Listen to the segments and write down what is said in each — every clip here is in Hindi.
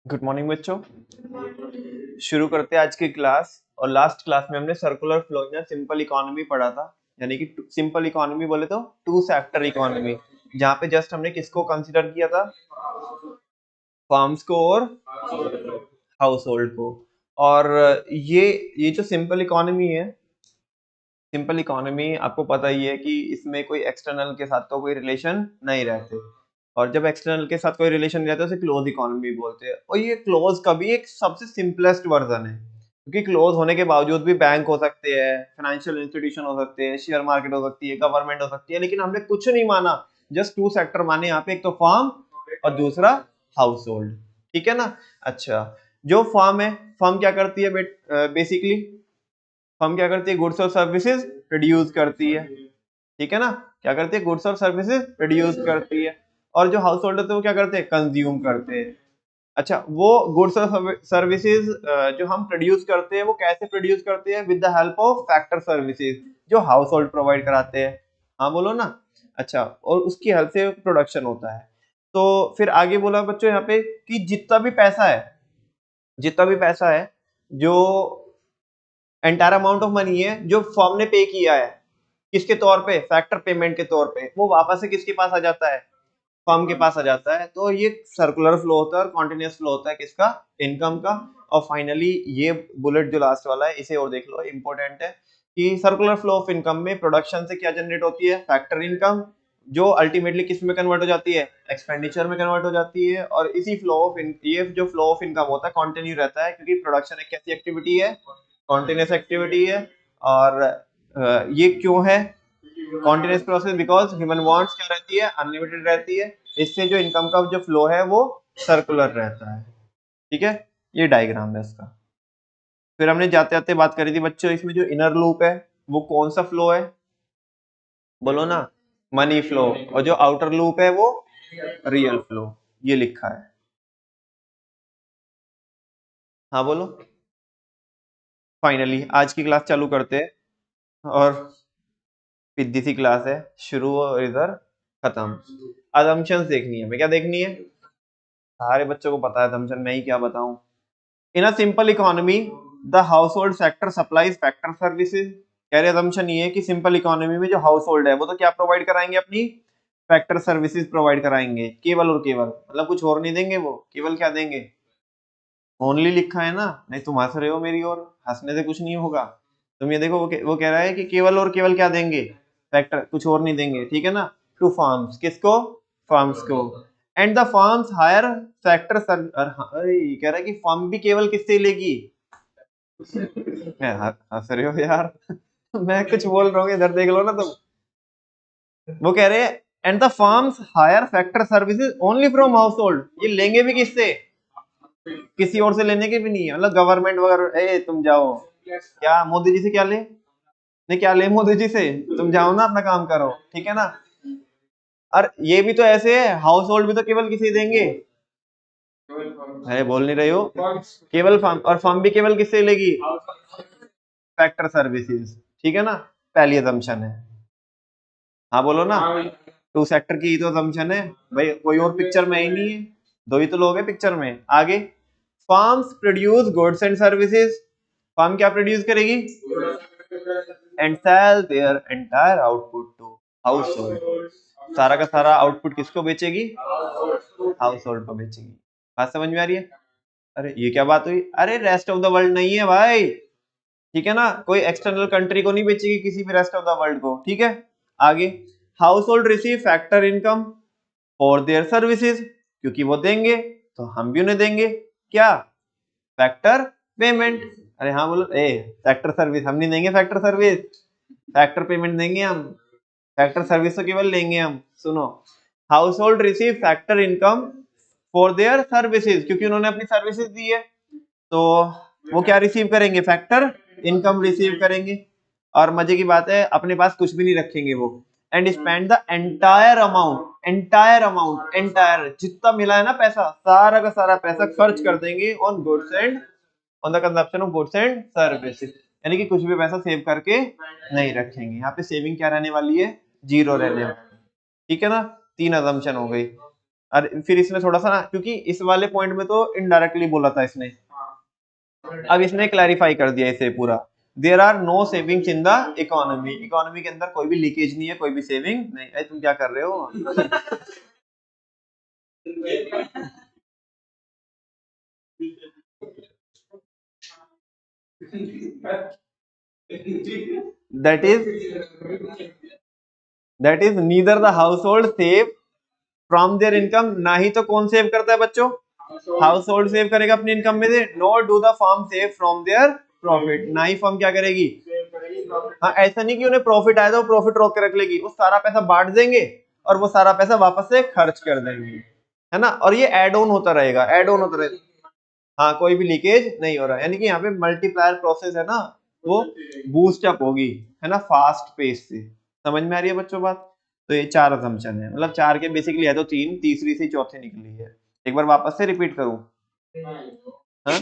गुड मॉर्निंग बच्चों। शुरू करते हैं आज की क्लास। और लास्ट क्लास में हमने सर्कुलर फ्लो या सिंपल इकोनॉमी पढ़ा था, यानी कि सिंपल इकोनॉमी बोले तो टू सेक्टर इकोनॉमी, जहाँ पे जस्ट हमने किसको कंसीडर किया था, फार्म्स को और हाउस होल्ड को। और ये जो सिंपल इकोनॉमी है, सिंपल इकोनॉमी आपको पता ही है कि इसमें कोई एक्सटर्नल के साथ तो कोई रिलेशन नहीं रहते, और जब एक्सटर्नल के साथ कोई रिलेशन नहीं रहता उसे क्लोज इकोनॉमी बोलते हैं। और ये क्लोज का भी एक सबसे सिंपलेस्ट वर्जन है, क्योंकि क्लोज होने के बावजूद भी बैंक हो सकते हैं, फाइनेंशियल इंस्टीट्यूशन हो सकते हैं, शेयर मार्केट हो सकती है, गवर्नमेंट हो सकती है, लेकिन हमने कुछ नहीं माना, जस्ट टू सेक्टर माने यहाँ पे, एक तो फार्म और दूसरा हाउस होल्ड। ठीक है ना। अच्छा, जो फार्म है, फार्म क्या करती है बेसिकली, फर्म क्या करती है, गुड्स और सर्विसेज प्रोड्यूस करती है। ठीक है ना, क्या करती है, गुड्स और सर्विसेज प्रोड्यूस करती है। और जो हाउस होल्डर थे वो क्या करते हैं, कंज्यूम करते हैं। अच्छा, वो गुड्स और सर्विसेज जो हम प्रोड्यूस करते हैं वो कैसे प्रोड्यूस करते हैं, with the help of factor services जो हाउस होल्ड प्रोवाइड कराते हैं। हाँ बोलो ना। अच्छा, और उसकी हेल्प से प्रोडक्शन होता है। तो फिर आगे बोला बच्चों यहाँ पे कि जितना भी पैसा है, जितना भी पैसा है, जो एंटायर अमाउंट ऑफ मनी है जो फर्म ने पे किया है, किसके तौर पे, फैक्टर पेमेंट के तौर पे, वो वापस से किसके पास आ जाता है, फर्म के पास आ जाता है। तो ये सर्कुलर फ्लो होता है और कॉन्टिन्यूस फ्लो होता है किसका, इनकम का। और फाइनली ये बुलेट जो लास्ट वाला है इसे और देख लो, इंपॉर्टेंट है कि सर्कुलर फ्लो ऑफ इनकम में प्रोडक्शन से क्या जनरेट होती है, फैक्टर इनकम, जो अल्टीमेटली किस में कन्वर्ट हो जाती है, एक्सपेंडिचर में कन्वर्ट हो जाती है। और इसी फ्लो ऑफ ये जो फ्लो ऑफ इनकम होता है कंटिन्यू रहता है, क्योंकि प्रोडक्शन एक कैसी एक्टिविटी है, कॉन्टिन्यूस एक्टिविटी है। और ये क्यों है continuous process, because human wants क्या रहती है, अनलिमिटेड रहती है। इससे जो इनकम का जो फ्लो है वो सर्कुलर रहता है। ठीक है, ये डायग्राम है इसका। फिर हमने जाते जाते बात करी थी बच्चों, इसमें जो इनर लूप है वो कौन सा फ्लो है, बोलो ना, मनी फ्लो। और जो आउटर लूप है वो रियल फ्लो, ये लिखा है। हाँ बोलो। फाइनली आज की क्लास चालू करते हैं, और पिद्दी सी क्लास है, शुरू और इधर खत्म। असम्पशंस देखनी है, हमें क्या देखनी है, सारे बच्चों को पता है असम्पशन, मैं ही क्या बताऊं। In a simple economy the household sector supplies factor services. कह रहे असम्पशन ये है कि सिंपल इकोनॉमी में जो हाउस होल्ड है वो तो क्या प्रोवाइड कराएंगे, अपनी फैक्टर सर्विसेज प्रोवाइड कराएंगे, केवल और केवल, मतलब कुछ और नहीं देंगे, वो केवल क्या देंगे, ओनली लिखा है ना, नहीं तुम हंस रहे हो मेरी और, हंसने से कुछ नहीं होगा। तुम ये देखो, वो कह रहा है कि केवल और केवल क्या देंगे, फैक्टर, कुछ और नहीं देंगे। ठीक है ना, टू फार्म्स, किसको, फार्म्स को। And the firms hire factor कह रहा है कि फर्म भी केवल किससे लेगी, हंस रहे हो यार मैं कुछ बोल रहा हूँ, इधर देख लो ना तुम। वो कह रहे हैं and the firms hire factor services only from household, ये लेंगे भी किससे, किसी और से लेने के भी नहीं है, मतलब गवर्नमेंट वगैरह, ए तुम जाओ, क्या मोदी जी से क्या ले, नहीं क्या ले मोदी जी से, तुम जाओ ना अपना काम करो। ठीक है ना। और ये भी तो ऐसे है, हाउस होल्ड भी तो केवल किसी देंगे, अरे बोल नहीं रहे हो, केवल फर्म, और फर्म भी केवल किससे लेगी, फैक्टर सर्विसेज। ठीक है ना, पहली असम्पशन है। हाँ बोलो ना, टू सेक्टर की ही तो असम्पशन है भाई, कोई और पिक्चर में ही नहीं है, दो ही तो लोग हैं पिक्चर में। आगे, firms produce goods and services, firm क्या प्रोड्यूस करेगी, and sell their entire output to household, सारा का सारा आउटपुट किसको बेचेगी, हाउस होल्ड को बेचेगी। बात समझ में आ रही है। अरे ये क्या बात हुई, अरे रेस्ट ऑफ द वर्ल्ड नहीं है भाई, ठीक है ना, कोई एक्सटर्नल कंट्री को नहीं बेचेगी, किसी भी रेस्ट ऑफ द वर्ल्ड को। ठीक है, आगे, house hold receive factor income for their services, क्योंकि वो देंगे तो हम भी उन्हें देंगे, क्या, फैक्टर पेमेंट। अरे हाँ बोलो, ए फैक्टर सर्विस हम नहीं देंगे, फैक्टर सर्विस, फैक्टर पेमेंट देंगे हम, फैक्टर सर्विस तो केवल लेंगे हम। सुनो, house hold receive factor income for their services, क्योंकि उन्होंने अपनी सर्विसेज दी है, तो वो क्या रिसीव करेंगे, फैक्टर इनकम रिसीव करेंगे। और मजे की बात है, अपने पास कुछ भी नहीं रखेंगे वो। And spend the entire amount, entire amount, entire जितना मिला है ना पैसा, सारा का सारा पैसा खर्च कर देंगे on goods and, on the consumption of goods and services, यानी कि कुछ भी पैसा सेव करके नहीं रखेंगे। यहाँ पे सेविंग क्या रहने वाली है, जीरो रहने वाली है। ठीक है ना, तीन असम्पशन हो गई। और फिर इसने थोड़ा सा ना, क्योंकि इस वाले पॉइंट में तो इनडायरेक्टली बोला था इसने, अब इसने क्लैरिफाई कर दिया इसे पूरा। There are no savings in the economy, economy के अंदर कोई भी लीकेज नहीं है, कोई भी सेविंग नहीं है। तुम क्या कर रहे हो? that is that is neither the household save from their income, ना ही तो कौन सेव करता है बच्चों? हाउस होल्ड सेव करेगा अपनी इनकम में से, not do the firm save from their profit, ना ही फर्म क्या करेगी। हाँ, ऐसा नहीं कि उन्हें प्रॉफिट आया तो प्रॉफिट रोक के रख लेगी, वो सारा पैसा बांट देंगे और वो सारा पैसा वापस से खर्च कर देंगे, है ना। और ये एड ऑन होता रहेगा, एड ऑन होता रहेगा। हाँ, कोई भी लीकेज नहीं हो रहा, यानी कि यहाँ पे मल्टीप्लायर प्रोसेस है ना, वो बूस्ट अप होगी, है ना, फास्ट पेस से। समझ में आ रही है बच्चों बात? तो ये 4 असम्पशन है, मतलब 4 के बेसिकली है तो 3, तीसरी से चौथी निकली है। एक बार वापस से रिपीट करूं? हाँ,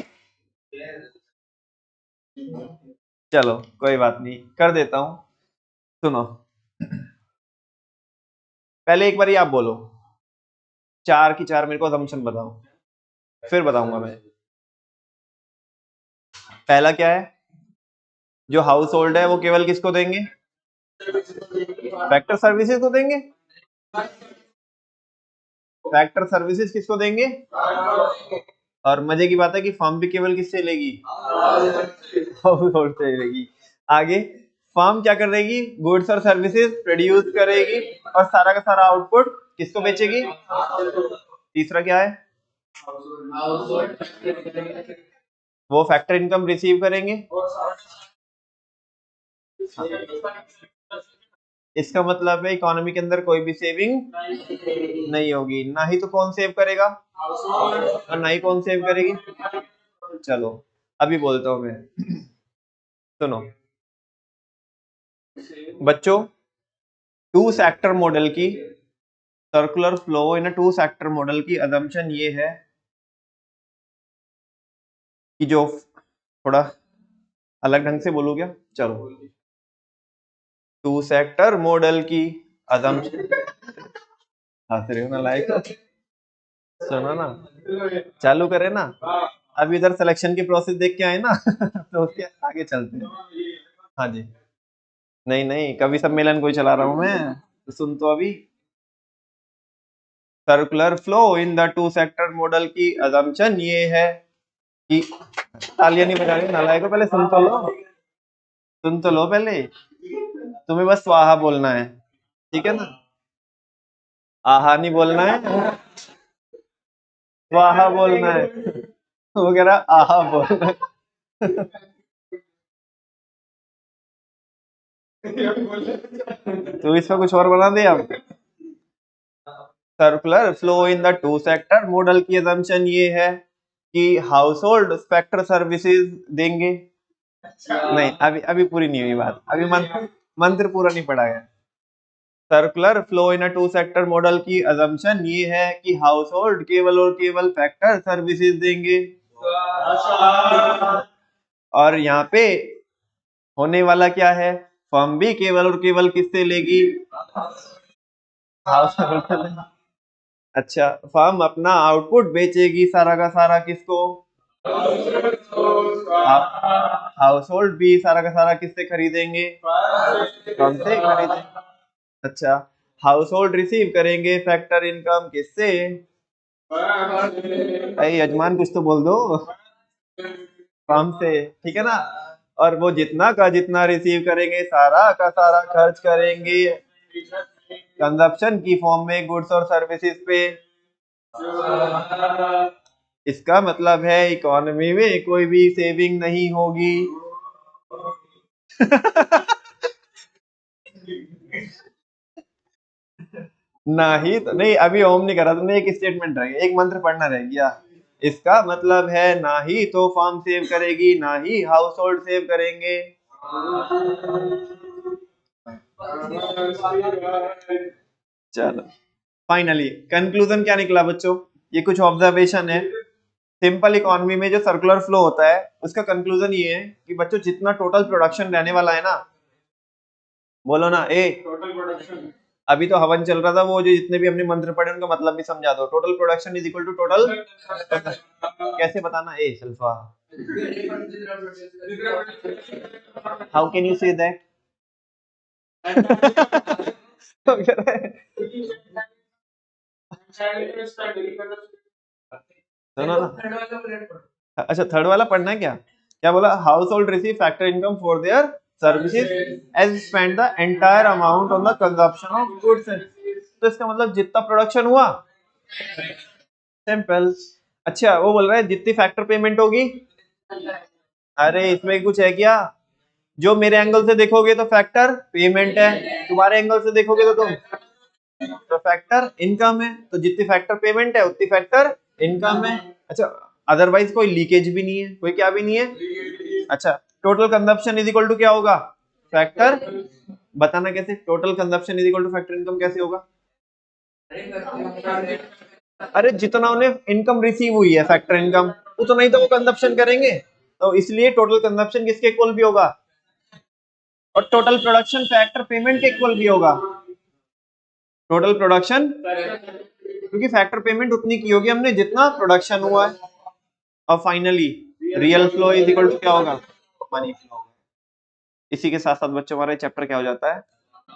चलो कोई बात नहीं, कर देता हूं। सुनो, पहले एक बार आप बोलो 4 की 4 मेरे को असम्पशन बताओ, फिर बताऊंगा मैं। पहला क्या है? जो हाउस होल्ड है वो केवल किसको देंगे? फैक्टर सर्विसेज को देंगे। फैक्टर सर्विसेज किसको देंगे? और मजे की बात है कि फर्म भी केवल किससे लेगी? हाउस होल्ड से लेगी। आगे फर्म क्या करेगी? गुड्स और सर्विसेज प्रोड्यूस करेगी और सारा का सारा आउटपुट किसको बेचेगी? तीसरा क्या है? वो फैक्टर इनकम रिसीव करेंगे। इसका मतलब है इकोनॉमी के अंदर कोई भी सेविंग नहीं होगी, ना ही तो कौन सेव करेगा और ना ही कौन सेव करेगी। चलो अभी बोलता हूं मैं। सुनो बच्चों, टू सेक्टर मॉडल की, circular flow in two sector model की असम्पशन ये है कि जो, थोड़ा अलग ढंग से बोलूं क्या? चलो, टू सेक्टर मॉडल की असम्पशन, हंस रहे हो ना लाइक? सुनो ना, चालू करें ना, अभी इधर सिलेक्शन की प्रोसेस देख के आए ना तो उसके आगे चलते हैं। हाँ जी, नहीं नहीं, कवि सम्मेलन कोई चला रहा हूं मैं, तो सुन तो अभी। Circular flow in the two sector model की असम्पशन ये है कि, तालियां नहीं बजा रही नालायक को, पहले सुन तो लो, सुन तो लो पहले। तुम्हें बस स्वाहा बोलना है, ठीक है ना? आहा नहीं बोलना है, स्वाहा बोलना है। वो कह रहा आहा बोलना है। तो इसका कुछ और बना दे आप। Circular flow in the two sector model की असम्पशन ये है कि हाउस होल्ड फैक्टर सर्विसेज देंगे। नहीं, अभी अभी पूरी नहीं हुई बात, अभी मंत्र पूरा नहीं पढ़ा गया। Circular flow in a two sector model की असम्पशन ये है कि हाउस होल्ड केवल और केवल फैक्टर सर्विसेज देंगे, और यहाँ पे होने वाला क्या है? फर्म भी केवल और केवल किससे लेगी? House hold. अच्छा, फर्म अपना आउटपुट बेचेगी सारा का सारा किसको? हाउस होल्ड भी सारा का सारा किससे खरीदेंगे? फर्म से खरीदेंगे। अच्छा, हाउस होल्ड रिसीव करेंगे फैक्टर इनकम किससे? अरे यजमान कुछ तो बोल दो। फर्म से, ठीक है ना। और वो जितना का जितना रिसीव करेंगे सारा का सारा खर्च करेंगे कंजप्शन की फॉर्म में, गुड्स और सर्विसेज पे। इसका मतलब है इकोनॉमी में कोई भी सेविंग नहीं होगी। ना ही तो नहीं, अभी ओम नहीं करा तुमने, एक स्टेटमेंट रह गया, एक मंत्र पढ़ना रह गया। इसका मतलब है ना ही तो फर्म सेव करेगी, ना ही हाउस होल्ड सेव करेंगे। चलो फाइनली कंक्लूजन क्या निकला बच्चों? ये कुछ ऑब्जर्वेशन है। सिंपल इकोनॉमी में जो सर्कुलर फ्लो होता है उसका कंक्लूजन ये है कि बच्चों जितना टोटल प्रोडक्शन रहने वाला है ना, बोलो ना ए, टोटल प्रोडक्शन अभी तो हवन चल रहा था, वो जो जितने भी हमने मंत्र पढ़े उनका मतलब भी समझा दो। Total production is equal to total, कैसे बताना? ए सल्फा, how can you say that? सुनो ना, अच्छा थर्ड वाला पढ़ना है क्या? क्या बोला? Household receive factor income for their services as spend the entire amount on the consumption of goods. तो इसका मतलब जितना प्रोडक्शन हुआ, सिंपल। अच्छा वो बोल रहा है जितनी फैक्टर पेमेंट होगी, अरे इसमें कुछ है क्या? जो मेरे एंगल से देखोगे तो फैक्टर पेमेंट है, तुम्हारे एंगल से देखोगे तो तुम तो फैक्टर इनकम है। तो जितनी फैक्टर पेमेंट है उतनी फैक्टर इनकम है। अच्छा अदरवाइज कोई लीकेज भी नहीं है, कोई क्या भी नहीं है। अच्छा total consumption is equal to क्या होगा? फैक्टर, बताना कैसे? Total consumption is equal to factor income कैसे होगा? अरे जितना उन्हें इनकम रिसीव हुई है फैक्टर इनकम, उतना ही तो वो कंजप्शन करेंगे। तो इसलिए टोटल कंजप्शन किसके इक्वल भी होगा? और टोटल प्रोडक्शन फैक्टर पेमेंट के इक्वल भी होगा। टोटल प्रोडक्शन, क्योंकि फैक्टर पेमेंट उतनी की होगी हमने जितना प्रोडक्शन हुआ है। और finally real flow is equal to क्या होगा? Money flow. इसी के साथ साथ बच्चों हमारा चैप्टर क्या हो जाता है?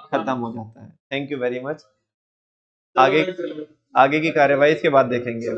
खत्म हो जाता है। Thank you very much. आगे आगे की कार्यवाही इसके बाद देखेंगे।